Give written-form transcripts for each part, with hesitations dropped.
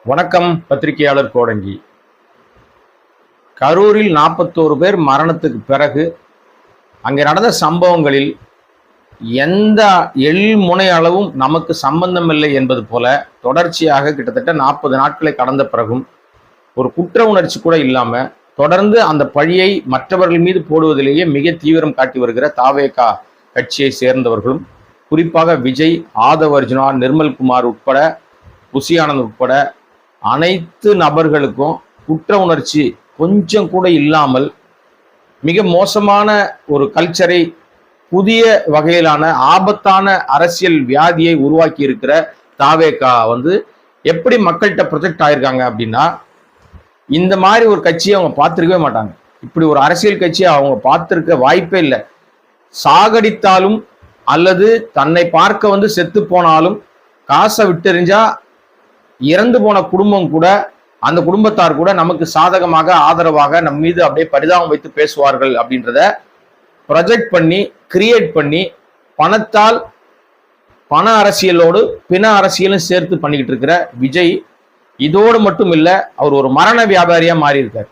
வணக்கம் பத்திரிகையாளர் கோடங்கி. கரூரில் 41 பேர் மரணத்துக்கு பிறகு அங்கே நடந்த சம்பவங்களில் எந்த எள்முனை அளவும் நமக்கு சம்பந்தமில்லை என்பது போல தொடர்ச்சியாக கிட்டத்தட்ட 40 நாட்களை கடந்த பிறகும் ஒரு குற்ற உணர்ச்சி கூட இல்லாமல் தொடர்ந்து அந்த பழியை மற்றவர்கள் மீது போடுவதிலேயே மிக தீவிரம் காட்டி வருகிற தாவேகா கட்சியை சேர்ந்தவர்களும், குறிப்பாக விஜய், ஆதவ் அர்ஜுனா, நிர்மல்குமார் உட்பட, புசி ஆனந்த் உட்பட அனைத்து நபர்களுக்கும் குற்ற உணர்ச்சி கொஞ்சம் கூட இல்லாமல் மிக மோசமான ஒரு கல்ச்சரை, புதிய வகையிலான ஆபத்தான அரசியல் வியாதியை உருவாக்கி இருக்கிற தாவேகா எப்படி மக்கள்கிட்ட ப்ரொஜெக்ட் ஆயிருக்காங்க அப்படின்னா, இந்த மாதிரி ஒரு கட்சியை அவங்க பார்த்துருக்கவே மாட்டாங்க. இப்படி ஒரு அரசியல் கட்சியை அவங்க பார்த்துருக்க வாய்ப்பே இல்லை. சாகடித்தாலும் அல்லது தன்னை பார்க்க செத்து போனாலும் காசை விட்டெறிஞ்சா இறந்து போன குடும்பம் கூட, அந்த குடும்பத்தார் கூட நமக்கு சாதகமாக, ஆதரவாக நம் மீது அப்படியே பரிதாபம் வைத்து பேசுவார்கள் அப்படின்றத ப்ரொஜெக்ட் பண்ணி, கிரியேட் பண்ணி, பணத்தால் பண அரசியலோடு பிண அரசியலும் சேர்த்து பண்ணிக்கிட்டு இருக்கிற விஜய் இதோடு மட்டும் இல்லை, அவர் ஒரு மரண வியாபாரியா மாறி இருக்கார்.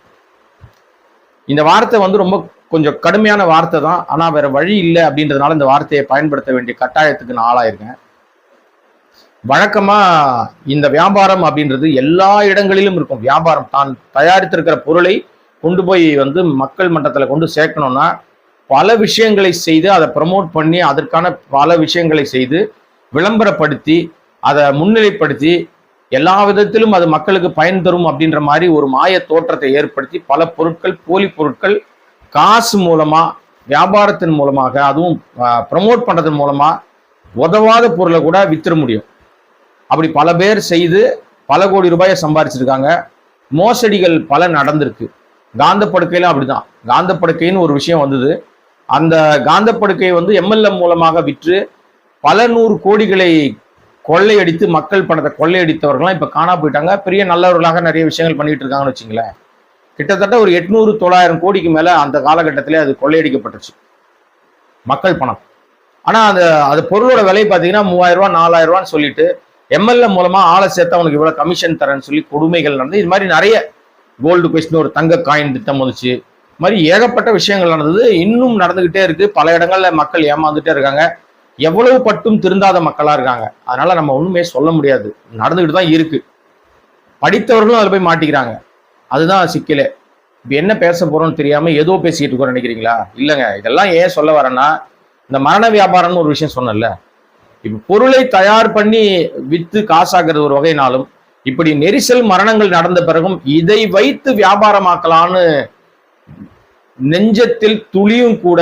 இந்த வார்த்தை ரொம்ப கொஞ்சம் கடுமையான வார்த்தை தான். ஆனா வேற வழி இல்லை அப்படின்றதுனால இந்த வார்த்தையை பயன்படுத்த வேண்டிய கட்டாயத்துக்கு நான் ஆளாயிருக்கேன். வழக்கமா இந்த வியாபாரம் அப்படின்றது எல்லா இடங்களிலும் இருக்கும். வியாபாரம் தான் தயாரித்திருக்கிற பொருளை கொண்டு போய் மக்கள் மன்றத்தில் கொண்டு சேர்க்கணும்னா பல விஷயங்களை செய்து அதை ப்ரமோட் பண்ணி, அதற்கான பல விஷயங்களை செய்து விளம்பரப்படுத்தி, அதை முன்னிலைப்படுத்தி, எல்லா விதத்திலும் அது மக்களுக்கு பயன் தரும் அப்படின்ற மாதிரி ஒரு மாய தோற்றத்தை ஏற்படுத்தி பல பொருட்கள், போலி பொருட்கள், காசு மூலமா, வியாபாரத்தின் மூலமாக, அதுவும் ப்ரமோட் பண்றதன் மூலமா உதவாத பொருளை கூட வித்துற முடியும். அப்படி பல பேர் செய்து பல கோடி ரூபாயை சம்பாரிச்சிருக்காங்க. மோசடிகள் பல நடந்திருக்கு. காந்த படுக்கையில அப்படிதான். காந்த படுக்கைன்னு ஒரு விஷயம் வந்தது. அந்த காந்த படுக்கையை எம்எல்ஏ மூலமாக விற்று பல 100 கோடிகளை கொள்ளையடித்து, மக்கள் பணத்தை கொள்ளையடித்தவர்கள்லாம் இப்ப காணா போயிட்டாங்க. பெரிய நல்லவர்களாக நிறைய விஷயங்கள் பண்ணிட்டு இருக்காங்கன்னு வச்சுங்களேன். கிட்டத்தட்ட ஒரு 800-900 கோடிக்கு மேல அந்த காலகட்டத்திலே அது கொள்ளையடிக்கப்பட்டுச்சு, மக்கள் பணம். ஆனா அது பொருளோட விலை பார்த்தீங்கன்னா 3000 ரூபாய் 4000 ரூபான்னு சொல்லிட்டு எம்எல்ஏ மூலமா ஆளை சேர்த்தா உனக்கு இவ்வளவு கமிஷன் தரேன்னு சொல்லி கொடுமைகள் நடந்து, இது மாதிரி நிறைய கோல்டு கொஸ்டின், ஒரு தங்க காயின் திட்டம் வந்துச்சு. இது மாதிரி ஏகப்பட்ட விஷயங்கள் நடந்தது. இன்னும் நடந்துகிட்டே இருக்கு. பல இடங்கள்ல மக்கள் ஏமாந்துட்டே இருக்காங்க. எவ்வளவு பட்டும் திருந்தாத மக்களா இருக்காங்க. அதனால நம்ம ஒண்ணுமே சொல்ல முடியாது. நடந்துகிட்டு தான் இருக்கு. படித்தவர்களும் அதில் போய் மாட்டிக்கிறாங்க. அதுதான் சிக்கலே. இப்ப என்ன பேச போறோம்னு தெரியாம ஏதோ பேசிட்டு இருக்கோம் நினைக்கிறீங்களா? இல்லைங்க. இதெல்லாம் ஏன் சொல்ல வரேன்னா, இந்த மரண வியாபாரம்னு ஒரு விஷயம் சொன்னல, இப்ப பொருளை தயார் பண்ணி வித்து காசாக்குறது ஒரு வகைனாலும், இப்படி நெரிசல் மரணங்கள் நடந்த பிறகும் இதை வைத்து வியாபாரமாக்கலான்னு நெஞ்சத்தில் துளியும் கூட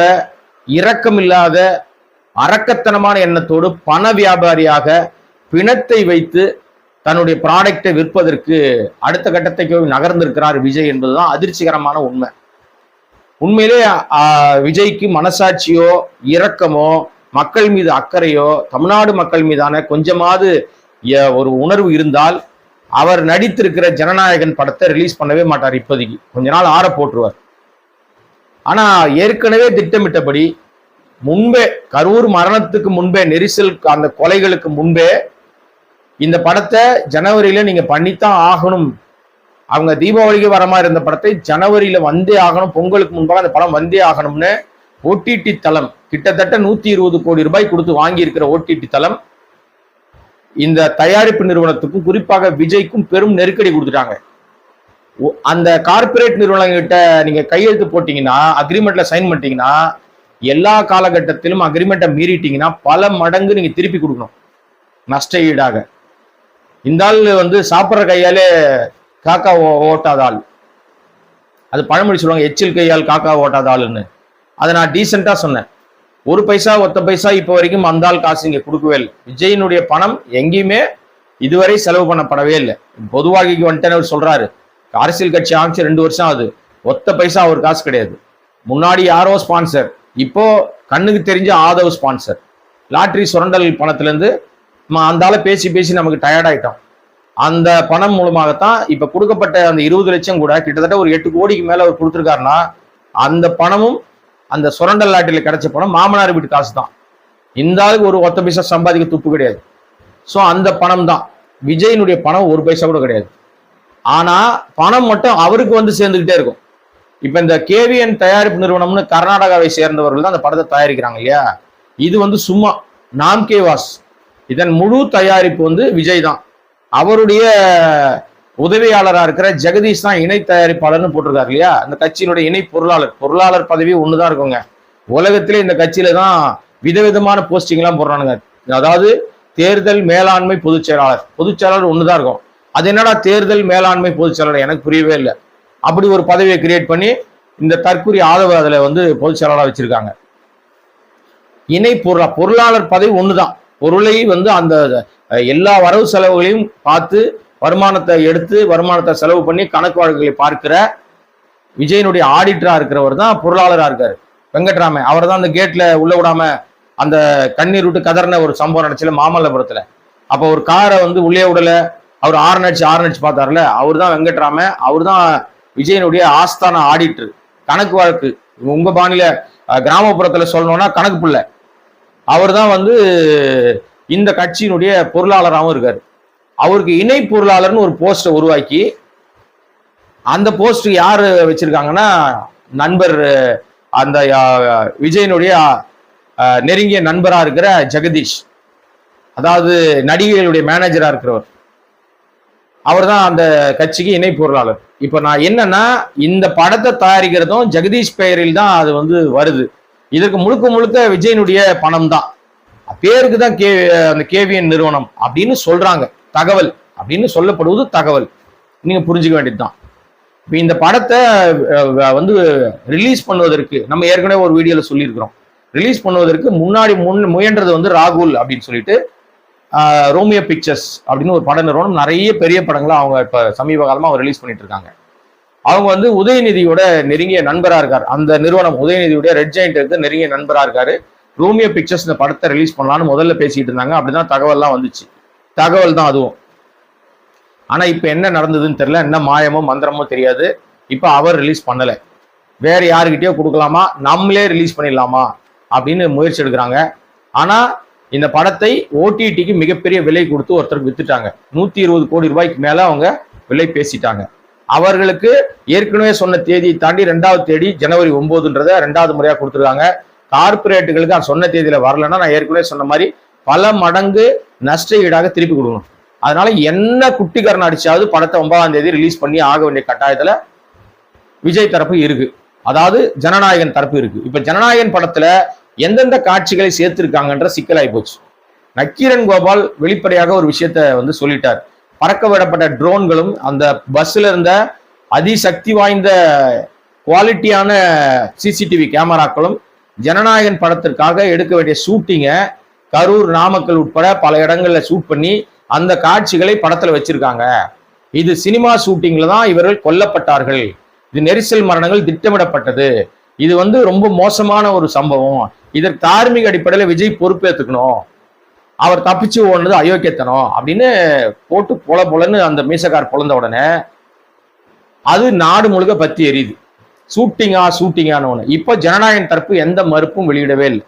இரக்கமில்லாத அரக்கத்தனமான எண்ணத்தோடு பண வியாபாரியாக பிணத்தை வைத்து தன்னுடைய ப்ராடக்டை விற்பதற்கு அடுத்த கட்டத்தைக்கு நகர்ந்திருக்கிறார் விஜய் என்பதுதான் அதிர்ச்சிகரமான உண்மை. உண்மையிலே விஜய்க்கு மனசாட்சியோ இரக்கமோ மக்கள் மீது அக்கறையோ தமிழ்நாடு மக்கள் மீதான கொஞ்சமாவது ஒரு உணர்வு இருந்தால் அவர் நடித்திருக்கிற ஜனநாயகன் படத்தை ரிலீஸ் பண்ணவே மாட்டார். இப்போதைக்கு கொஞ்ச நாள் ஆற போட்டுருவார். ஆனா ஏற்கனவே திட்டமிட்டபடி முன்பே, கரூர் மரணத்துக்கு முன்பே, நெரிசல் அந்த கொலைகளுக்கு முன்பே இந்த படத்தை ஜனவரியில நீங்க பண்ணித்தான் ஆகணும். அவங்க தீபாவளிக்கு வர மாதிரி இருந்த படத்தை ஜனவரியில வந்தே ஆகணும், பொங்கலுக்கு முன்பாக அந்த படம் வந்தே ஆகணும்னு ஓடிடி தளம், கிட்டத்தட்ட 120 கோடி ரூபாய் கொடுத்து வாங்கி இருக்கிற ஓடிடி தளம் இந்த தயாரிப்பு நிறுவனத்துக்கும் குறிப்பாக விஜய்க்கும் பெரும் நெருக்கடி கொடுத்துட்டாங்க. அந்த கார்பரேட் நிறுவனங்கிட்ட நீங்க கையெழுத்து போட்டீங்கன்னா, அக்ரிமெண்ட்ல சைன் பண்ணிட்டீங்கன்னா, எல்லா காலகட்டத்திலும் அக்ரிமெண்ட்டை மீறிட்டீங்கன்னா பல மடங்கு நீங்க திருப்பி கொடுக்கணும் நஷ்ட ஈடாக. இந்த ஆள் சாப்பிட்ற கையாலே காக்கா ஓட்டாத ஆள். அது பழமொழி சொல்லுவாங்க, எச்சில் கையால் காக்கா ஓட்டாத ஆளுன்னு. அதை நான் டீசெண்டா சொன்னேன். 1 பைசா ஒத்த பைசா இப்போ வரைக்கும் அந்த ஆள் காசு இங்க கொடுக்கவே இல்லை. விஜயினுடைய பணம் எங்கேயுமே இதுவரை செலவு பண்ணப்படவே இல்லை. பொதுவாகிக்கு வந்துட்டேன்னு சொல்றாரு. அரசியல் கட்சி ஆரம்பிச்சு 2 வருஷம் ஆகுது. ஒத்த பைசா அவர் காசு கிடையாது. முன்னாடி யாரோ ஸ்பான்சர், இப்போ கண்ணுக்கு தெரிஞ்ச ஆதவ் ஸ்பான்சர். லாட்ரி சுரண்டல் பணத்திலேருந்து அந்த ஆளை பேசி பேசி நமக்கு டயர்ட் ஆயிட்டோம். அந்த பணம் மூலமாகத்தான் இப்ப கொடுக்கப்பட்ட அந்த 20 லட்சம் கூட கிட்டத்தட்ட ஒரு 8 கோடிக்கு மேல அவர் கொடுத்துருக்காருன்னா, அந்த பணமும் அந்த சுரண்டல் லாட்டில கிடைச்ச பணம் மாமனார் வீட்டு காசு தான். இந்த ஆளுக்கு ஒரு ஒத்த பைசா சம்பாதிக்க துப்பு கிடையாது. ஸோ அந்த பணம் தான். விஜயினுடைய பணம் 1 பைசா கூட கிடையாது. ஆனா பணம் மட்டும் அவருக்கு வந்து சேர்ந்துகிட்டே இருக்கும். இப்ப இந்த கேவிஎன் தயாரிப்பு நிறுவனம்னு கர்நாடகாவை சேர்ந்தவர்கள் தான் அந்த படத்தை தயாரிக்கிறாங்க இல்லையா, இது வந்து சும்மா நாம்கே வாஸ். இதன் முழு தயாரிப்பு வந்து விஜய் தான். அவருடைய உதவியாளராக இருக்கிற ஜெகதீஷ் தான் இணை தயாரிப்பாளர்னு போட்டிருக்காரு இல்லையா. அந்த கட்சியினுடைய இணை பொருளாளர் பதவி ஒண்ணுதான் இருக்குங்க. உலகத்திலே இந்த கட்சியில தான் விதவிதமான போஸ்டிங் எல்லாம் போடுறானுங்க. அதாவது தேர்தல் மேலாண்மை பொதுச் செயலாளர் ஒண்ணுதான் இருக்கும். அது என்னடா தேர்தல் மேலாண்மை பொதுச் செயலாளர், எனக்கு புரியவே இல்லை. அப்படி ஒரு பதவியை கிரியேட் பண்ணி இந்த தற்கூரி ஆதரவு அதுல வந்து பொதுச் செயலாளராக வச்சிருக்காங்க. இணை பொருளாளர் பதவி ஒண்ணுதான். பொருளை வந்து அந்த எல்லா வரவு செலவுகளையும் பார்த்து வருமானத்தை எடுத்து வருமானத்தை செலவு பண்ணி கணக்கு வழக்குகளை பார்க்கிற விஜயனுடைய ஆடிட்டரா இருக்கிறவர் தான் பொருளாளராக இருக்காரு வெங்கட்ராமன். அவர் தான் அந்த கேட்ல உள்ள விடாம அந்த கண்ணீர் விட்டு கதறின ஒரு சம்பவம் நடச்சுல மாமல்லபுரத்துல. அப்போ ஒரு காரை வந்து உள்ளே விடல, அவர் ஆறு நடிச்சு பார்த்தாருல, அவர் தான் வெங்கட்ராமன். அவர் தான் விஜயனுடைய ஆஸ்தான ஆடிட்டர். கணக்கு வழக்கு உங்க பாணியில கிராமப்புறத்துல சொல்லணும்னா கணக்கு பிள்ளை. அவர் தான் வந்து இந்த கட்சியினுடைய பொருளாளராகவும் இருக்காரு. அவருக்கு இணை பொருளாளர்னு ஒரு போஸ்டை உருவாக்கி அந்த போஸ்ட் யாரு வச்சிருக்காங்கன்னா நண்பர், அந்த விஜயனுடைய நெருங்கிய நண்பரா இருக்கிற ஜெகதீஷ், அதாவது நடிகைகளுடைய மேனேஜரா இருக்கிறவர். அவர் தான் அந்த கட்சிக்கு இணை பொருளாளர். இப்ப நான் என்னன்னா, இந்த படத்தை தயாரிக்கிறதும் ஜெகதீஷ் பெயரில் தான் அது வந்து வருது. இதற்கு முழுக்க முழுக்க விஜயனுடைய பணம் தான். பேருக்கு தான் அந்த கேவிஎன் நிறுவனம் அப்படின்னு சொல்றாங்க. தகவல் அப்படின்னு சொல்லப்படுவது தகவல், நீங்க புரிஞ்சுக்க வேண்டியதுதான். இப்ப இந்த படத்தை வந்து ரிலீஸ் பண்ணுவதற்கு நம்ம ஏற்கனவே ஒரு வீடியோல சொல்லியிருக்கிறோம். ரிலீஸ் பண்ணுவதற்கு முயன்றது வந்து ராகுல் அப்படின்னு சொல்லிட்டு ரோமியோ பிக்சர்ஸ் அப்படின்னு ஒரு பட நிறுவனம் நிறைய பெரிய படங்களை அவங்க இப்ப சமீப காலமா அவங்க ரிலீஸ் பண்ணிட்டு இருக்காங்க. அவங்க வந்து உதயநிதியோட நெருங்கிய நண்பரா இருக்காரு. அந்த நிறுவனம் உதயநிதியுடைய ரெட் ஜெயண்ட்டுக்கு நெருங்கிய நண்பரா இருக்காரு. ரோமியோ பிக்சர்ஸ் இந்த படத்தை ரிலீஸ் பண்ணலான்னு முதல்ல பேசிட்டு இருந்தாங்க. அப்படிதான் தகவல்லாம் வந்துச்சு. தகவல் தான் அதுவும். ஆனா இப்ப என்ன நடந்ததுன்னு தெரியல, என்ன மாயமோ மந்திரமோ தெரியாது. இப்ப அவர் ரிலீஸ் பண்ணல, வேற யாருக்கிட்டயோ கொடுக்கலாமா, நம்மளே ரிலீஸ் பண்ணிடலாமா அப்படின்னு முயற்சி எடுக்கிறாங்க. ஆனா இந்த படத்தை ஓடிடிக்கு மிகப்பெரிய விலை கொடுத்து ஒருத்தருக்கு வித்துட்டாங்க. 120 கோடி ரூபாய்க்கு மேல அவங்க விலை பேசிட்டாங்க. அவர்களுக்கு ஏற்கனவே சொன்ன தேதியை தாண்டி 2வது தேதி ஜனவரி 9ன்றத 2வது முறையா கொடுத்துருக்காங்க. கார்பரேட்டுகளுக்கு சொன்ன தேதியில வரலன்னா நான் ஏற்கனவே சொன்ன மாதிரி பல மடங்கு நஷ்ட ஈடாக திருப்பி கொடுக்கணும். அதனால என்ன குட்டிக்காரன் அடிச்சாவது படத்தை 9ஆம் தேதி ரிலீஸ் பண்ணி ஆக வேண்டிய கட்டாயத்துல விஜய் தரப்பு இருக்கு. அதாவது ஜனநாயகன் தரப்பு இருக்கு. இப்ப ஜனநாயகன் படத்துல எந்தெந்த காட்சிகளை சேர்த்திருக்காங்கன்ற சிக்கலாகி போச்சு. நக்கீரன் கோபால் வெளிப்படையாக ஒரு விஷயத்த வந்து சொல்லிட்டார். பறக்க விடப்பட்ட ட்ரோன்களும் அந்த பஸ்ல இருந்த அதிசக்தி வாய்ந்த குவாலிட்டியான சிசிடிவி கேமராக்களும் ஜனநாயகன் படத்திற்காக எடுக்க வேண்டிய ஷூட்டிங்கை கரூர், நாமக்கல் உட்பட பல இடங்கள்ல ஷூட் பண்ணி அந்த காட்சிகளை படத்துல வச்சிருக்காங்க. இது சினிமா ஷூட்டிங்ல தான் இவர்கள் கொல்லப்பட்டார்கள். இது நெரிசல் மரணங்கள் திட்டமிடப்பட்டது. இது வந்து ரொம்ப மோசமான ஒரு சம்பவம். இதற்கு தார்மீக அடிப்படையில விஜய் பொறுப்பேற்றுக்கணும். அவர் தப்பிச்சு ஓடுனது அயோக்கியத்தனம் அப்படின்னு போட்டு பொலன்னு அந்த மீசக்கார் பொழந்த உடனே அது நாடு முழுக்க பத்தி எரியுது. ஷூட்டிங்கான ஒண்ணு. இப்ப ஜனநாயகன் தரப்பு எந்த மறுப்பும் வெளியிடவே இல்லை.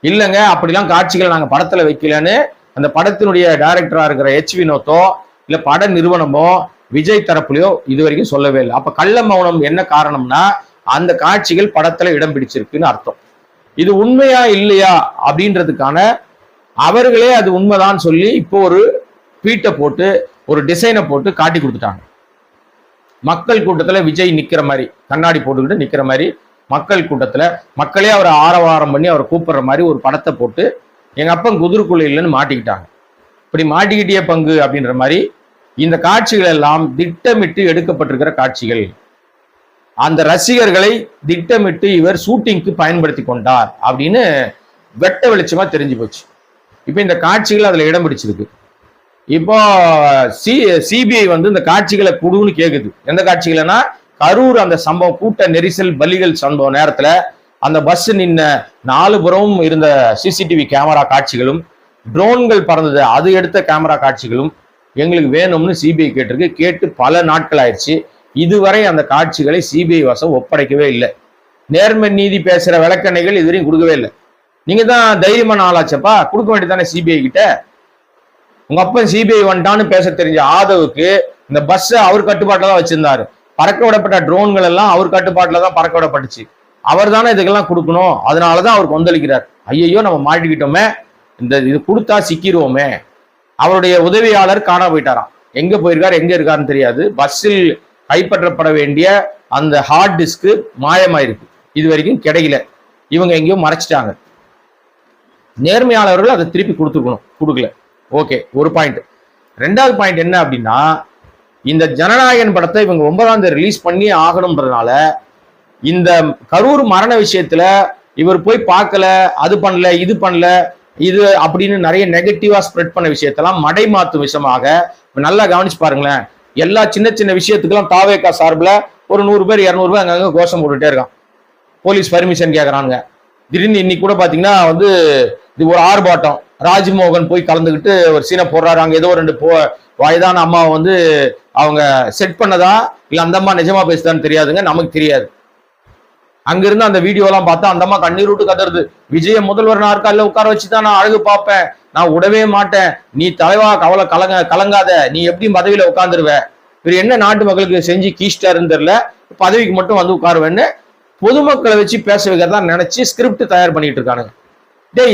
இல்லைங்க அப்படிலாம் காட்சிகள் நாங்க படத்துல வைக்கலன்னு அந்த படத்தினுடைய டைரக்டரா இருக்கிற எச் வினோத்தோ இல்ல பட நிறுவனமோ விஜய் தரப்புலையோ இது வரைக்கும் சொல்லவே இல்லை. அப்ப கள்ள மௌனம் என்ன காரணம்னா, அந்த காட்சிகள் படத்துல இடம் பிடிச்சிருக்குன்னு அர்த்தம். இது உண்மையா இல்லையா அப்படின்றதுக்கான அவர்களே அது உண்மைதான் சொல்லி இப்போ ஒரு ட்வீட்டை போட்டு ஒரு டிசைனை போட்டு காட்டி கொடுத்துட்டாங்க. மக்கள் கூட்டத்துல விஜய் நிக்கிற மாதிரி, கண்ணாடி போட்டுக்கிட்டு நிக்கிற மாதிரி மக்கள் கூட்டத்துல மக்களே அவரை ஆரவாரம் பண்ணி அவரை கூப்பிடுற மாதிரி ஒரு படத்தை போட்டு எங்க அப்பன் குதிரைக்குள்ள இல்லைன்னு மாட்டிக்கிட்டாங்க. இப்படி மாட்டிக்கிட்டே பங்கு அப்படின்ற மாதிரி இந்த காட்சிகள் எல்லாம் திட்டமிட்டு எடுக்கப்பட்டிருக்கிற காட்சிகள். அந்த ரசிகர்களை திட்டமிட்டு இவர் ஷூட்டிங்க்கு பயன்படுத்தி கொண்டார் அப்படின்னு வெட்ட வெளிச்சமா தெரிஞ்சு போச்சு. இப்ப இந்த காட்சிகள் அதுல இடம் பிடிச்சிருக்கு. இப்போ சிபிஐ வந்து இந்த காட்சிகளை கொடுன்னு கேக்குது. எந்த காட்சிகள்னா, கரூர் அந்த சம்பவம் கூட்ட நெரிசல் பலிகள் சம்பவம் நேரத்துல அந்த பஸ் நின்ன 4 புறமும் இருந்த சிசிடிவி கேமரா காட்சிகளும் ட்ரோன்கள் பறந்தது அது எடுத்த கேமரா காட்சிகளும் எங்களுக்கு வேணும்னு சிபிஐ கேட்டிருக்கு. கேட்டு பல நாட்கள் ஆயிடுச்சு. இதுவரை அந்த காட்சிகளை சிபிஐ வசம் ஒப்படைக்கவே இல்லை. நேர்மை நீதி பேசுற விளக்கணைகள் இதுவரையும் கொடுக்கவே இல்லை. நீங்க தான் தைரியமான ஆளாச்சப்பா, கொடுக்க வேண்டியதானே சிபிஐ கிட்ட. உங்க அப்பன் சிபிஐ வந்துட்டான்னு பேச தெரிஞ்ச ஆதவுக்கு இந்த பஸ் அவர் கட்டுப்பாட்டில் தான் வச்சிருந்தாரு. பறக்க விடப்பட்ட ட்ரோன்கள் எல்லாம் அவர் கட்டுப்பாட்டில் தான் பறக்க விடப்பட்டுச்சு. அவர் தானே இதுக்கெல்லாம் கொடுக்கணும். அதனாலதான் அவர் கொந்தளிக்கிறார். ஐயோ நம்ம மாட்டிக்கிட்டோமே, இது கொடுத்தா சிக்கிடுவோமே. அவருடைய உதவியாளர் காணா போயிட்டாராம். எங்க போயிருக்காரு, எங்க இருக்காருன்னு தெரியாது. பஸ்ஸில் கைப்பற்றப்பட வேண்டிய அந்த ஹார்ட் டிஸ்க் மாயமாயிருக்கு, இது வரைக்கும் கிடைக்கல. இவங்க எங்கேயோ மறைச்சிட்டாங்க. நேர்மையாளர்கள் அதை திருப்பி கொடுக்கல. ஓகே, ஒரு பாயிண்ட். ரெண்டாவது பாயிண்ட் என்ன அப்படின்னா, இந்த ஜனநாயகன் படத்தை இவங்க 9ஆம் தேதி ரிலீஸ் பண்ணி ஆகணும்ன்றதுனால இந்த கரூர் மரண விஷயத்துல இவர் போய் பார்க்கல, அது பண்ணல, இது பண்ணல, இது அப்படின்னு நிறைய நெகட்டிவா ஸ்ப்ரெட் பண்ண விஷயத்தெல்லாம் மடைமாத்தும் விஷயமாக நல்லா கவனிச்சு பாருங்களேன். எல்லா சின்ன சின்ன விஷயத்துக்கெல்லாம் தாவேகா சார்பில் ஒரு 100 பேர் 200 பேர் அங்கங்க கோஷம் போட்டுட்டே இருக்கான். போலீஸ் பர்மிஷன் கேட்கறானுங்க. திடீர்னு இன்னைக்கு கூட பாத்தீங்கன்னா இது ஒரு ஆர்ப்பாட்டம். ராஜ்மோகன் போய் கலந்துக்கிட்டு ஒரு சீனை போடுறாரு. அங்க ஏதோ 2 வயதான அம்மாவை அவங்க செட் பண்ணதா இல்ல அந்த அம்மா நிஜமா பேசுதான்னு தெரியாதுங்க, நமக்கு தெரியாது. அங்கிருந்து அந்த வீடியோ எல்லாம் பார்த்தா அந்த அம்மா கண்ணீர் விட்டு கதறுது. விஜய முதல்வர் நாற்காலில உட்கார வச்சுதான் நான் அழகு பார்ப்பேன், நான் விடவே மாட்டேன், நீ தலைவா கவலை கலங்காத, நீ எப்படியும் பதவியில உட்காந்துருவ, இவர் என்ன நாட்டு மக்களுக்கு செஞ்சு கீஷ்டாருன்னு தெரியல, பதவிக்கு மட்டும் உட்காருவேன்னு பொதுமக்களை வச்சு பேச வைக்கிறதா நினைச்சு ஸ்கிரிப்ட் தயார் பண்ணிட்டு இருக்கானுங்க.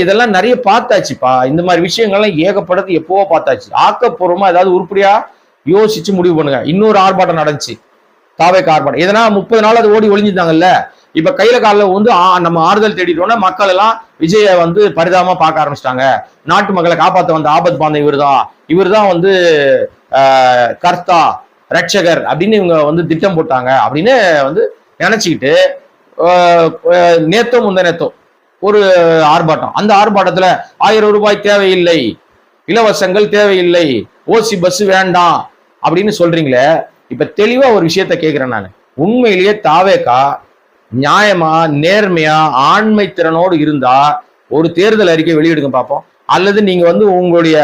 இதெல்லாம் நிறைய பார்த்தாச்சுப்பா. இந்த மாதிரி விஷயங்கள்லாம் ஏகப்பட்டது எப்பவோ பார்த்தாச்சு. ஆக்கப்பூர்வமா ஏதாவது உருப்படியா யோசிச்சு முடிவு பண்ணுங்க. இன்னொரு ஆர்ப்பாட்டம் நடந்துச்சு, தாவேகா ஆர்ப்பாட்டம். எதனா 30 நாள் அது ஓடி ஒளிஞ்சிருந்தாங்கல்ல. இப்ப கையில காலில் நம்ம ஆறுதல் தேடிட்டோம்னா மக்கள் எல்லாம் விஜய பரிதாபமா பார்க்க ஆரம்பிச்சிட்டாங்க. நாட்டு மக்களை காப்பாற்ற வந்த ஆபத் பாந்த இவர்தான் கர்த்தா ரட்சகர் அப்படின்னு இவங்க திட்டம் போட்டாங்க அப்படின்னு நினைச்சுக்கிட்டு நேத்தோ முந்த நேத்தோ ஒரு ஆர்ப்பாட்டம். அந்த ஆர்ப்பாட்டத்துல 1000 ரூபாய் தேவையில்லை, இலவசங்கள் தேவையில்லை, ஓசி பஸ் வேண்டாம் அப்படின்னு சொல்றீங்களே. இப்ப தெளிவா ஒரு விஷயத்த கேட்கிறேன் நான். உண்மையிலேயே தாவேகா நியாயமா நேர்மையா ஆண்மை திறனோடு இருந்தா ஒரு தேர்தல் அறிக்கை வெளியிடுங்க பார்ப்போம். அல்லது நீங்க உங்களுடைய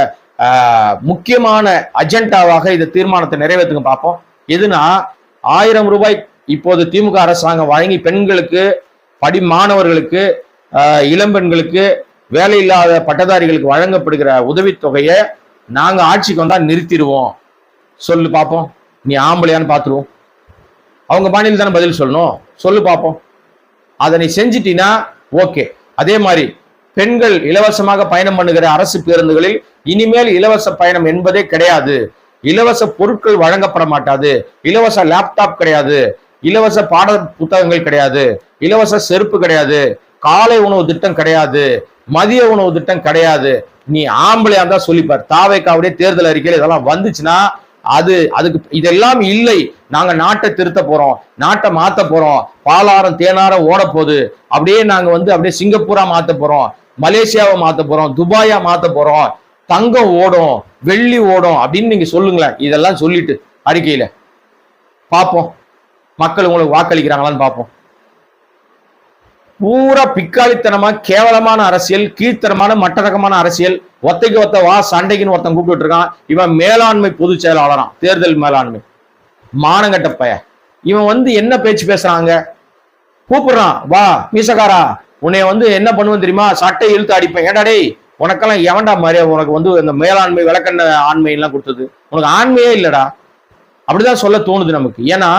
முக்கியமான அஜெண்டாவாக இந்த தீர்மானத்தை நிறைவேற்றுங்க பார்ப்போம். எதுனா 1000 ரூபாய் இப்போது திமுக அரசாங்கம் வழங்கி பெண்களுக்கு, மாணவர்களுக்கு, இளம்பெண்களுக்கு, வேலை இல்லாத பட்டதாரிகளுக்கு வழங்கப்படுகிற உதவித்தொகையை நாங்க ஆட்சிக்கு வந்தா நிறுத்திடுவோம் சொல்லு பார்ப்போம். நீ ஆம்பளையான்னு பார்த்துருவோம். அவங்க பாணியில் தானே பதில் சொல்லணும், சொல்லு பார்ப்போம். அதை நீ செஞ்சிட்டீங்கன்னா ஓகே. அதே மாதிரி பெண்கள் இலவசமாக பயணம் பண்ணுகிற அரசு பேருந்துகளில் இனிமேல் இலவச பயணம் என்பதே கிடையாது. இலவச பொருட்கள் வழங்கப்பட மாட்டாது. இலவச லேப்டாப் கிடையாது, இலவச பாட புத்தகங்கள் கிடையாது, இலவச செருப்பு கிடையாது, காலை உணவு திட்டம் கிடையாது, மதிய உணவு திட்டம் கிடையாது. நீ ஆம்பளையா தான் சொல்லிப்பார். தாவேகாவுடைய தேர்தல் அறிக்கையில் இதெல்லாம் வந்துச்சுன்னா அதுக்கு இதெல்லாம் இல்லை, நாங்க நாட்டை திருத்த போறோம், நாட்டை மாத்த போறோம், பாலாரம் தேனாரம் ஓட போகுது, அப்படியே நாங்க அப்படியே சிங்கப்பூரா மாத்த போறோம், மலேசியாவை மாத்த போறோம், துபாயா மாத்த போறோம், தங்கம் ஓடும், வெள்ளி ஓடும் அப்படின்னு நீங்க சொல்லுங்களேன். இதெல்லாம் சொல்லிட்டு அறிக்கையில பார்ப்போம் மக்கள் உங்களுக்கு வாக்களிக்கிறாங்களான்னு பார்ப்போம். பூரா பிக்காளித்தனமா கேவலமான அரசியல், கீழ்த்தரமான மட்டரகமான அரசியல். ஒத்தைக்கு ஒத்த வா சண்டைக்குன்னு ஒருத்தன் கூப்பிட்டு இருக்கான். இவன் மேலாண்மை பொதுச் செயலாளரான், தேர்தல் மேலாண்மை மானங்கட்ட பைய. இவன் என்ன பேச்சு பேசுறாங்க, கூப்பிடுறான், வா மீசக்காரா உன்னை என்ன பண்ணுவேன் தெரியுமா, சட்டை இழுத்து அடிப்பேன். ஏடாடே உனக்கெல்லாம் எவன்டா மாதிரியா உனக்கு இந்த மேலாண்மை விளக்கண்ண ஆண்மை எல்லாம் கொடுத்தது, உனக்கு ஆண்மையே இல்லடா. அப்படிதான் சொல்ல தோணுது நமக்கு. ஏன்னா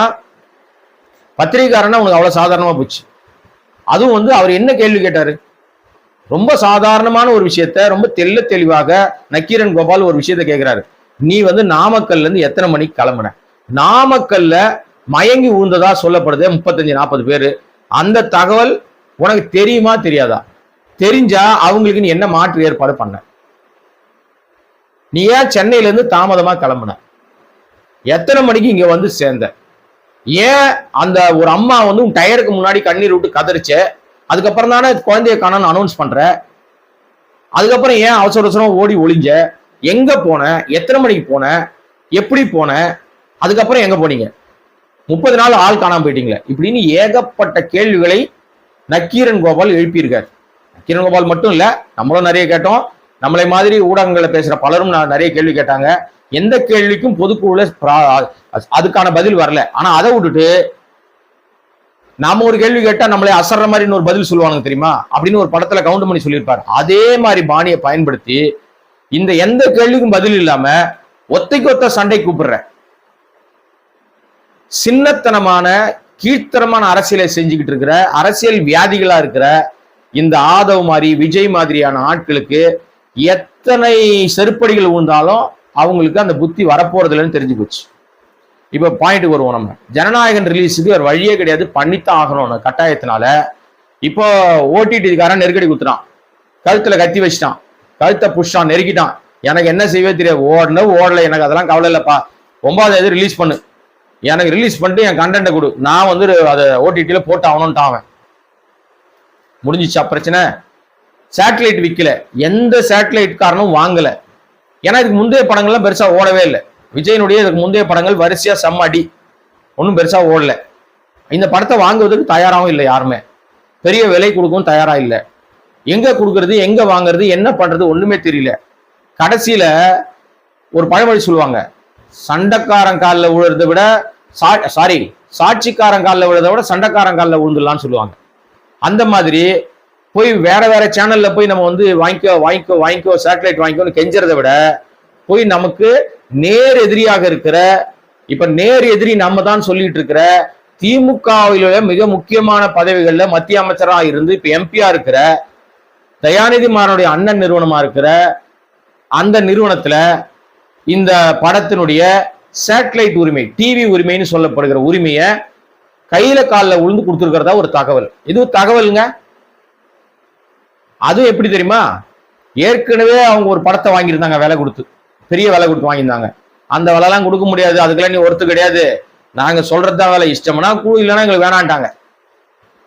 பத்திரிகைக்காரனா உனக்கு அவ்வளவு சாதாரணமா போச்சு. அதுவும் அவர் என்ன கேள்வி கேட்டாரு, ரொம்ப சாதாரணமான ஒரு விஷயத்த ரொம்ப தெளிவாக நக்கீரன் கோபால் ஒரு விஷயத்த கேட்கிறாரு. நீ நாமக்கல்ல இருந்து எத்தனை மணிக்கு கிளம்புன, நாமக்கல்ல மயங்கி ஊழ்ந்ததா சொல்லப்படுது 35-40 பேரு. அந்த தகவல் உனக்கு தெரியுமா தெரியாதா? தெரிஞ்சா அவங்களுக்கு நீ என்ன மாற்று ஏற்பாடு பண்ண? நீ ஏன் சென்னையில இருந்து தாமதமா கிளம்புன? எத்தனை மணிக்கு இங்க சேர்ந்த? ஏன் அந்த ஒரு அம்மா உன் டயருக்கு முன்னாடி கண்ணீர் விட்டு கதறிச்ச, அதுக்கப்புறம் தானே குழந்தைய காணோம்னு அனௌன்ஸ் பண்ற, அதுக்கப்புறம் ஏன் அவசரம் ஓடி ஒளிஞ்ச, எங்க போன, எத்தனை மணிக்கு போன, எப்படி போன, அதுக்கப்புறம் எங்க போனீங்க, 30 நாள் ஆள் காணாம போயிட்டீங்களே, இப்படின்னு ஏகப்பட்ட கேள்விகளை நக்கீரன் கோபால் எழுப்பியிருக்காரு. நக்கீரன் கோபால் மட்டும் இல்ல, நம்மளும் நிறைய கேட்டோம். நம்மளை மாதிரி ஊடகங்களை பேசுற பலரும் நிறைய கேள்வி கேட்டாங்க. எந்த கேள்விக்கும் பொதுக்குழுல அதுக்கான பதில் வரல. ஆனா அதை விட்டுட்டு நாம ஒரு கேள்வி கேட்டா நம்மளை அசர்ற மாதிரி இன்னொரு பதில் சொல்லுவாங்க தெரியுமா அப்படின்னு ஒரு படத்துல கவுண்ட் பண்ணி சொல்லியிருப்பாரு. அதே மாதிரி பாணியை பயன்படுத்தி எந்த கேள்விக்கும் பதில் இல்லாம ஒத்தைக்கு ஒத்த சண்டை கூப்பிடுற சின்னத்தனமான கீழ்த்தரமான அரசியலை செஞ்சுக்கிட்டு இருக்கிற அரசியல் வியாதிகளா இருக்கிற இந்த ஆதவ் மாதிரி விஜய் மாதிரியான ஆட்களுக்கு எத்தனை செருப்படிகள் விழுந்தாலும் அவங்களுக்கு அந்த புத்தி வரப்போறது இல்லைன்னு தெரிஞ்சு போச்சு. இப்ப பாயிண்ட்டுக்கு வருவோம். நம்ம ஜனநாயகன் ரிலீஸுக்கு ஒரு வழியே கிடையாது, பண்ணித்தான் ஆகணும்னு கட்டாயத்தினால இப்போ ஓடிடிக்காரன் நெருக்கடி குத்துறான், கழுத்துல கத்தி வச்சுட்டான், கழுத்தை புஷ்டான், நெருக்கிட்டான். எனக்கு என்ன செய்வே தெரியாது, ஓடல, எனக்கு அதெல்லாம் கவலை இல்லப்பா, 9ஆம் தேதி ரிலீஸ் பண்ணு, எனக்கு ரிலீஸ் பண்ணிட்டு என் கண்டென்ட்டை கொடு, நான் வந்து அதை ஓடிடியில போட்டு ஆகணும்ட்டான். அவன் முடிஞ்சிச்சா பிரச்சனை? சேட்டலைட் விற்கல, எந்த சேட்டலைட் காரணமும் வாங்கல. ஏன்னா இதுக்கு முந்தைய படங்கள்லாம் பெருசா ஓடவே இல்லை. விஜயனுடைய இதுக்கு முந்தைய படங்கள் வரிசையா செம்மடி, ஒன்றும் பெருசா ஓடல. இந்த படத்தை வாங்குவதற்கு தயாராகவும் இல்லை, யாருமே பெரிய விலை கொடுக்கவும் தயாரா இல்லை. எங்க கொடுக்கறது, எங்க வாங்குறது, என்ன பண்றது ஒண்ணுமே தெரியல. கடைசியில ஒரு பழமொழி சொல்லுவாங்க, சண்டைக்காரன் காலில் விழுறதை விட சாட்சிக்காரன் காலில் விழுறதை விட சண்டைக்காரன் காலில் விழுந்துடலான்னு சொல்லுவாங்க. அந்த மாதிரி போய் வேற வேற சேனல்ல போய் நம்ம வந்து வாங்கிக்கோ சேட்டலைட் வாங்கிக்கோன்னு கெஞ்சறதை விட போய் நமக்கு நேர் எதிரியாக இருக்கிற, இப்ப நேர் எதிரி நம்ம தான் சொல்லிட்டு இருக்கிற திமுகவில மிக முக்கியமான பதவிகள்ல மத்திய அமைச்சராக இருந்து இப்ப எம்பியா இருக்கிற தயாநிதி மாறனுடைய அண்ணன் நிறுவனமா இருக்கிற அந்த நிறுவனத்துல இந்த படத்தினுடைய சேட்டலைட் உரிமை, டிவி உரிமைன்னு சொல்லப்படுகிற உரிமையை கையில காலில் விழுந்து கொடுத்துருக்கிறதா ஒரு தகவல். இது தகவலுங்க. அதுவும் எப்படி தெரியுமா, ஏற்கனவே அவங்க ஒரு படத்தை வாங்கியிருந்தாங்க, விலை கொடுத்து, பெரிய விலை கொடுத்து வாங்கியிருந்தாங்க. அந்த விலைலாம் கொடுக்க முடியாது, அதுக்கெல்லாம் நீ ஒருத்து கிடையாது, நாங்க சொல்றதா வேலை, இஷ்டம்னா கூ, இல்லைன்னா எங்களுக்கு வேணான்ட்டாங்க.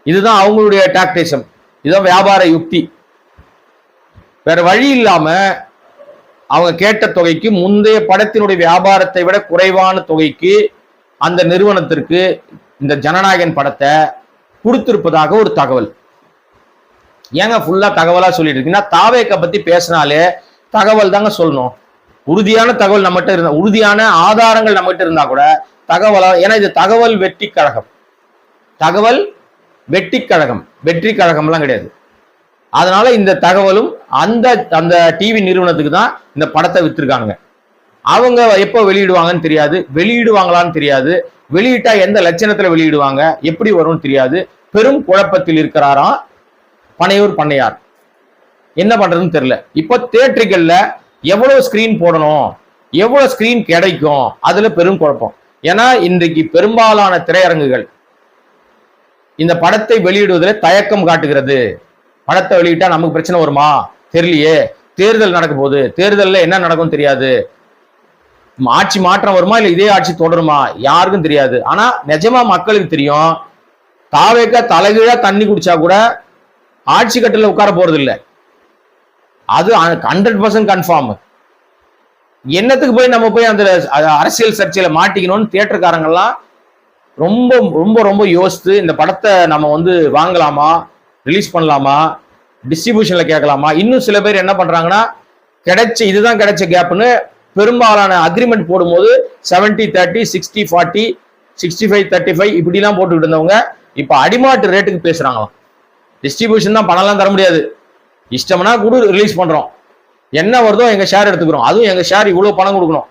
இதுதான் அவங்களுடைய டாக்டிசம், இதுதான் வியாபார யுக்தி. வேற வழி இல்லாம அவங்க கேட்ட தொகைக்கு, முந்தைய படத்தினுடைய வியாபாரத்தை விட குறைவான தொகைக்கு அந்த நிறுவனத்திற்கு இந்த ஜனநாயகன் படத்தை கொடுத்திருப்பதாக ஒரு தகவல். ஏங்க ஃபுல்லா தகவலா சொல்லிட்டு இருக்கீங்கன்னா, தாவேக்க பத்தி பேசினாலே தகவல் தாங்க சொல்லணும். உறுதியான தகவல் நம்மகிட்ட இருந்தா, உறுதியான ஆதாரங்கள் நம்மகிட்ட இருந்தா கூட தகவலா, ஏன்னா இது தகவல் வெற்றி கழகம், தகவல் வெற்றி கழகம், வெற்றி கழகம்லாம் கிடையாது. அதனால இந்த தகவலும் அந்த அந்த டிவி நிறுவனத்துக்கு தான் இந்த படத்தை வித்திருக்காங்க. அவங்க எப்போ வெளியிடுவாங்கன்னு தெரியாது, வெளியிடுவாங்களான்னு தெரியாது, வெளியிட்டா எந்த லட்சணத்துல வெளியிடுவாங்க, எப்படி வரும்னு தெரியாது. பெரும் குழப்பத்தில் இருக்கிறாராம் பனையூர் பண்ணையார். என்ன பண்றதுன்னு தெரியல. இப்போ தியேட்டர்கள்ல எவ்வளவு ஸ்கிரீன் போடணும், எவ்வளவு ஸ்கிரீன் கிடைக்கும், அதுல பெரும் குழப்பம். ஏன்னா இன்றைக்கு பெரும்பாலான திரையரங்குகள் இந்த படத்தை வெளியிடுவதில் தயக்கம் காட்டுகிறது. படத்தை வெளியிட்டா நமக்கு பிரச்சனை வருமா தெரியலையே, தேர்தல் நடக்க போகுது, தேர்தலில் என்ன நடக்கும் தெரியாது, ஆட்சி மாற்றம் வருமா இல்லை இதே ஆட்சி தொடருமா யாருக்கும் தெரியாது. ஆனா நிஜமா மக்களுக்கு தெரியும், தாவேக்க தலைகீழா தண்ணி குடிச்சா கூட ஆட்சி கட்டில உட்கார போறது இல்லை, அது 100% கன்ஃபார்ம். என்னத்துக்கு போய் நம்ம போய் அந்த அரசியல் சர்ச்சையில மாட்டிக்கணும்னு தியேட்டர்காரங்கெல்லாம் ரொம்ப ரொம்ப ரொம்ப யோசித்து இந்த படத்தை நம்ம வந்து வாங்கலாமா, ரிலீஸ் பண்ணலாமா, டிஸ்ட்ரிபியூஷன்ல கேட்கலாமா. இன்னும் சில பேர் என்ன பண்றாங்கன்னா, இதுதான் கிடைச்ச கேப்னு பெரும்பாலான அக்ரிமெண்ட் போடும்போது 70-30, 60-40, 65-35 இப்படிலாம் போட்டுக்கிட்டு இருந்தவங்க இப்ப அடிமாட்டு ரேட்டுக்கு பேசுறாங்களாம். டிஸ்ட்ரிபியூஷன் தான் பணம்லாம் தர முடியாது, இஷ்டம்னா கூட ரிலீஸ் பண்றோம், என்ன வருதோ எங்க ஷேர் எடுத்துக்கிறோம், அதுவும் எங்க ஷேர் இவ்வளவு பணம் கொடுக்கணும்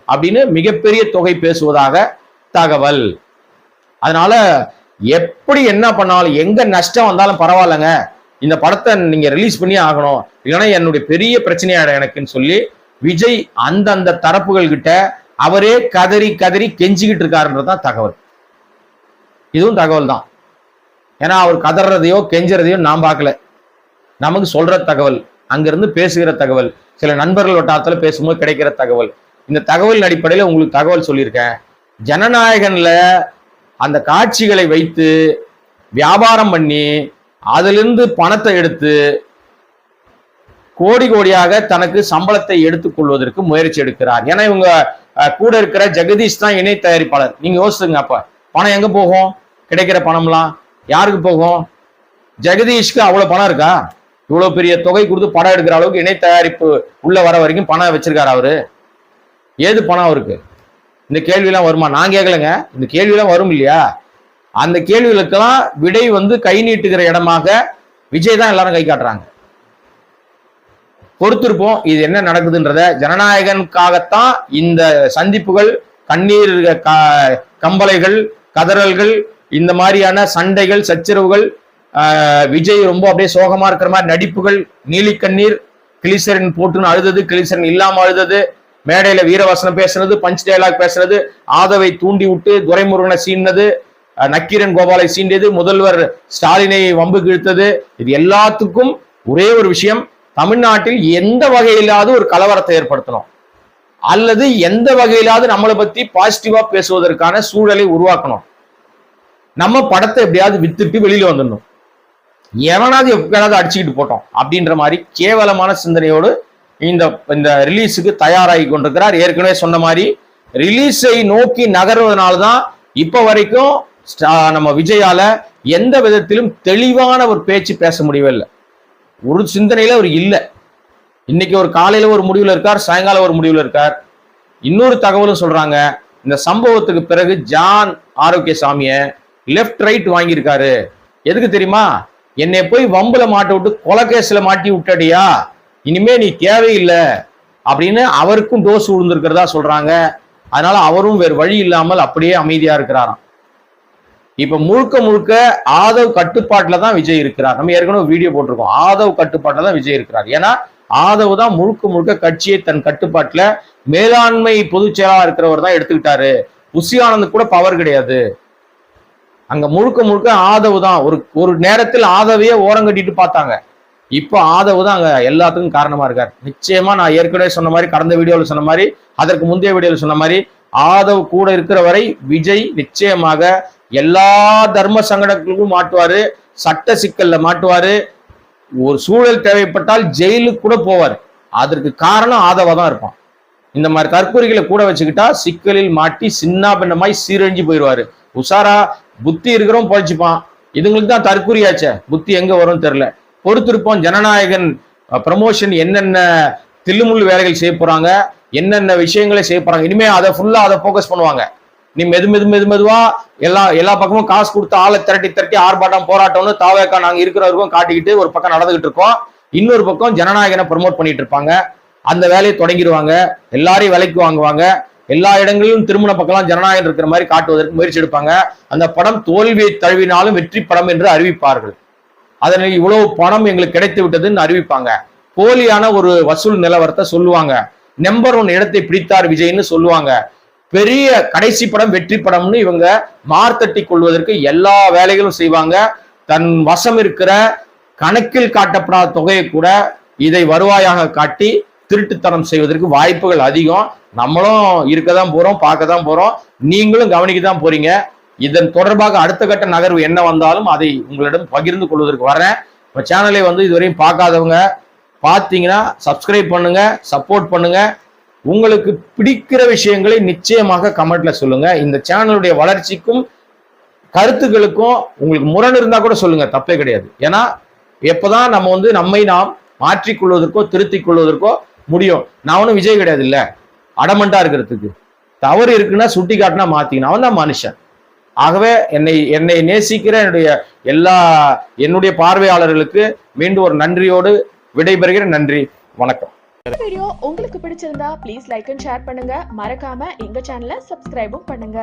அப்படின்னு மிகப்பெரிய தொகை பேசுவதாக தகவல். அதனால எப்படி என்ன பண்ணாலும், எங்க நஷ்டம் வந்தாலும் பரவாயில்லைங்க, இந்த படத்தை நீங்க ரிலீஸ் பண்ணி ஆகணும், இல்லைன்னா என்னுடைய பெரிய பிரச்சனையாட எனக்குன்னு சொல்லி விஜய் அந்தந்த தரப்புகள் கிட்ட அவரே கதறி கதறி கெஞ்சிக்கிட்டு இருக்காருன்றதான் தகவல். இதுவும் தகவல் தான். ஏன்னா அவர் கதறதையோ கெஞ்சுறதையோ நான் பார்க்கல, நமக்கு சொல்ற தகவல், அங்கிருந்து பேசுகிற தகவல், சில நண்பர்கள் வட்டாரத்துல பேசும்போது கிடைக்கிற தகவல். இந்த தகவலின் அடிப்படையில் உங்களுக்கு தகவல் சொல்லியிருக்கேன். ஜனநாயகன்ல அந்த காட்சிகளை வைத்து வியாபாரம் பண்ணி அதிலிருந்து பணத்தை எடுத்து கோடி கோடியாக தனக்கு சம்பளத்தை எடுத்துக் கொள்வதற்கு முயற்சி எடுக்கிறார். ஏன்னா இவங்க கூட இருக்கிற ஜெகதீஷ் தான் இணை தயாரிப்பாளர். நீங்க யோசிச்சுங்க, அப்ப பணம் எங்க போகும், கிடைக்கிற பணம்லாம் யாருக்கு போகும்? ஜெகதீஷ்க்கு அவ்வளவு பணம் இருக்கா? இவ்வளவு பெரிய தொகை கொடுத்து படம் எடுக்கிற அளவுக்கு இணை தயாரிப்பு உள்ள வர வரைக்கும் பணம் வச்சிருக்காரு அவரு. ஏது பணம் அவருக்கு? இந்த கேள்வியெல்லாம் வருமா? நான் கேட்கலங்க, இந்த கேள்வியெல்லாம் வரும் இல்லையா? அந்த கேள்விகளுக்கெல்லாம் விடை வந்து கை நீட்டுகிற இடமாக விஜய் தான் எல்லாரும் கை காட்டுறாங்க. பொறுத்திருப்போம் இது என்ன நடக்குதுன்றத. ஜனநாயகனுக்காகத்தான் இந்த சந்திப்புகள், கண்ணீர் கம்பளைகள், கதறல்கள், இந்த மாதிரியான சண்டைகள், சச்சரவுகள், விஜய் ரொம்ப அப்படியே சோகமா இருக்கிற மாதிரி நடிப்புகள், நீலிக்கண்ணீர், கிளிசரின் போட்டுன்னு அழுதது, கிளிசரின் இல்லாம அழுதது, மேடையில வீரவசனம் பேசுனது, பஞ்ச் டயலாக் பேசுறது, ஆதவை தூண்டி விட்டு துரைமுருகனை சீண்டது, நக்கீரன் கோபாலை சீண்டியது, முதல்வர் ஸ்டாலினை வம்புக்கு இழுத்தது, இது எல்லாத்துக்கும் ஒரே ஒரு விஷயம், தமிழ்நாட்டில் எந்த வகையிலாவது ஒரு கலவரத்தை ஏற்படுத்தணும் அல்லது எந்த வகையிலாவது நம்மளை பத்தி பாசிட்டிவா பேசுவதற்கான சூழலை உருவாக்கணும். நம்ம படத்தை எப்படியாவது வித்துட்டு வெளியில வந்துடணும், எவனாவது எப்படியாவது அடிச்சுக்கிட்டு போட்டோம் அப்படின்ற மாதிரி கேவலமான சிந்தனையோடு இந்த ரிலீஸுக்கு தயாராகி கொண்டிருக்கிறார். ஏற்கனவே சொன்ன மாதிரி ரிலீஸை நோக்கி நகர்வதனால்தான் இப்ப வரைக்கும் நம்ம விஜயால எந்த விதத்திலும் தெளிவான ஒரு பேச்சு பேச முடியவில்லை. ஒரு சிந்தனையில ஒரு இல்லை. இன்னைக்கு ஒரு காலையில ஒரு முடிவுல இருக்கார், சாயங்காலம் ஒரு முடிவுல இருக்கார். இன்னொரு தகவலும் சொல்றாங்க, இந்த சம்பவத்துக்கு பிறகு ஜான் ஆரோக்கியசாமிய லெப்ட் ரைட் வாங்கியிருக்காரு. எதுக்கு தெரியுமா? என்னை போய் வம்புல மாட்ட விட்டு கொலைகேஸ்ல மாட்டி விட்டடியா, இனிமே நீ தேவையில்லை அப்படின்னு அவருக்கும் டோஸ் விழுந்திருக்கிறதா சொல்றாங்க. அதனால அவரும் வேறு வழி இல்லாமல் அப்படியே அமைதியா இருக்கிறாராம். இப்ப முழுக்க முழுக்க ஆதவ் கட்டுப்பாட்டுல தான் விஜய் இருக்கிறார். நம்ம ஏற்கனவே வீடியோ போட்டிருக்கோம், ஆதவ் கட்டுப்பாட்டுல தான் விஜய் இருக்கிறார். ஏன்னா ஆதவ் தான் முழுக்க முழுக்க கட்சியை தன் கட்டுப்பாட்டுல மேலாண்மை பொதுச் செயலாளர் இருக்கிறவர் தான் எடுத்துக்கிட்டாரு. புஷி ஆனந்த் கூட பவர் கிடையாது. அங்க முழுக்க முழுக்க ஆதவ் தான். ஒரு நேரத்தில் ஆதவையே ஓரம் கட்டிட்டு பார்த்தாங்க. இப்போ ஆதவ் தான் அங்க எல்லாத்துக்கும் காரணமா இருக்கார். நிச்சயமா நான் ஏற்கனவே சொன்ன மாதிரி, கடந்த வீடியோவில் சொன்ன மாதிரி, அதற்கு முந்தைய வீடியோவில் சொன்ன மாதிரி, ஆதவ் கூட இருக்கிற வரை விஜய் நிச்சயமாக எல்லா தர்ம சங்கடங்களுக்கும் மாட்டுவாரு, சட்ட சிக்கல்ல மாட்டுவாரு, ஒரு சூழல் தேவைப்பட்டால் ஜெயிலுக்கு கூட போவார். அதற்கு காரணம் ஆதவா தான் இருப்பான். இந்த மாதிரி தற்கொலைகளை கூட வச்சுக்கிட்டா சிக்கலில் மாட்டி சின்ன பின்னமாய் சீரழிஞ்சு போயிடுவாரு. உஷாரா, புத்தி இருக்கிறோம் பொழைச்சிப்பான். இதுங்களுக்கு தான் தற்கொலையாச்சே, புத்தி எங்க வரும்னு தெரியல. பொறுத்திருப்போம். ஜனநாயகன் ப்ரமோஷன் என்னென்ன தில்லுமுள்ளு வேலைகள் செய்ய போறாங்க, என்னென்ன விஷயங்களை செய்ய போறாங்க, இனிமே அதை ஃபுல்லா அதை போக்கஸ் பண்ணுவாங்க. நீ மெதுவா எல்லா பக்கமும் காசு கொடுத்து ஆளை திரட்டி ஆர்ப்பாட்டம் போராட்டம்னு தாவேக்கா நாங்க இருக்கிறவருக்கும் காட்டிக்கிட்டு ஒரு பக்கம் நடந்துகிட்டு இருக்கோம். இன்னொரு பக்கம் ஜனநாயகனை ப்ரமோட் பண்ணிட்டு இருப்பாங்க. அந்த வேலையை தொடங்கிடுவாங்க, எல்லாரையும் விலைக்கு வாங்குவாங்க. எல்லா இடங்களிலும் திருமண பக்கம் ஜனநாயகம் இருக்கிற மாதிரி காட்டுவதற்கு முயற்சி எடுப்பாங்க. அந்த படம் தோல்வியை தழுவினாலும் வெற்றி படம் என்று அறிவிப்பார்கள். அதனால் இவ்வளவு பணம் எங்களுக்கு கிடைத்து விட்டதுன்னு அறிவிப்பாங்க. போலியான ஒரு வசூல் நிலவரத்தை சொல்லுவாங்க. நம்பர் 1 இடத்தை பிடித்தார் விஜய்னு சொல்லுவாங்க. பெரிய கடைசி படம் வெற்றி படம்னு இவங்க மார்த்தட்டி கொள்வதற்கு எல்லா வேலைகளும் செய்வாங்க. தன் வசம் இருக்கிற கணக்கில் காட்டப்படாத தொகையை கூட இதை வருவாயாக காட்டி திருட்டுத்தனம் செய்வதற்கு வாய்ப்புகள் அதிகம். நம்மளும் இருக்கதான் போறோம், பார்க்க தான் போறோம், நீங்களும் கவனிக்க தான் போறீங்க. இதன் தொடர்பாக அடுத்த கட்ட நகர்வு என்ன வந்தாலும் அதை உங்களிடம் பகிர்ந்து கொள்வதற்கு வரேன். இப்போ சேனலை இதுவரையும் பார்க்காதவங்க பார்த்தீங்கன்னா சப்ஸ்கிரைப் பண்ணுங்க, சப்போர்ட் பண்ணுங்க. உங்களுக்கு பிடிக்கிற விஷயங்களை நிச்சயமாக கமெண்ட்ல சொல்லுங்க. இந்த சேனலுடைய வளர்ச்சிக்கும் கருத்துக்களுக்கும் உங்களுக்கு முரண் இருந்தா கூட சொல்லுங்க, தப்பே கிடையாது. ஏன்னா எப்பதான் நம்ம நம்மை நாம் மாற்றிக்கொள்வதற்கோ திருத்திக் கொள்வதற்கோ முடியும். நான் ஒன்றும் விஜய் கிடையாது இல்ல, அடமண்டா இருக்கிறதுக்கு. தவறு இருக்குன்னா சுட்டி காட்டினா மாத்திக்கணும், அவன் தான் மனுஷன். ஆகவே என்னை நேசிக்கிற என்னுடைய பார்வையாளர்களுக்கு மீண்டும் ஒரு நன்றியோடு விடைபெறுகிறேன். நன்றி, வணக்கம். வீடியோ உங்களுக்கு பிடிச்சிருந்தா ப்ளீஸ் லைக் அண்ட் ஷேர் பண்ணுங்க. மறக்காம எங்க சேனலை சப்ஸ்கிரைபும் பண்ணுங்க.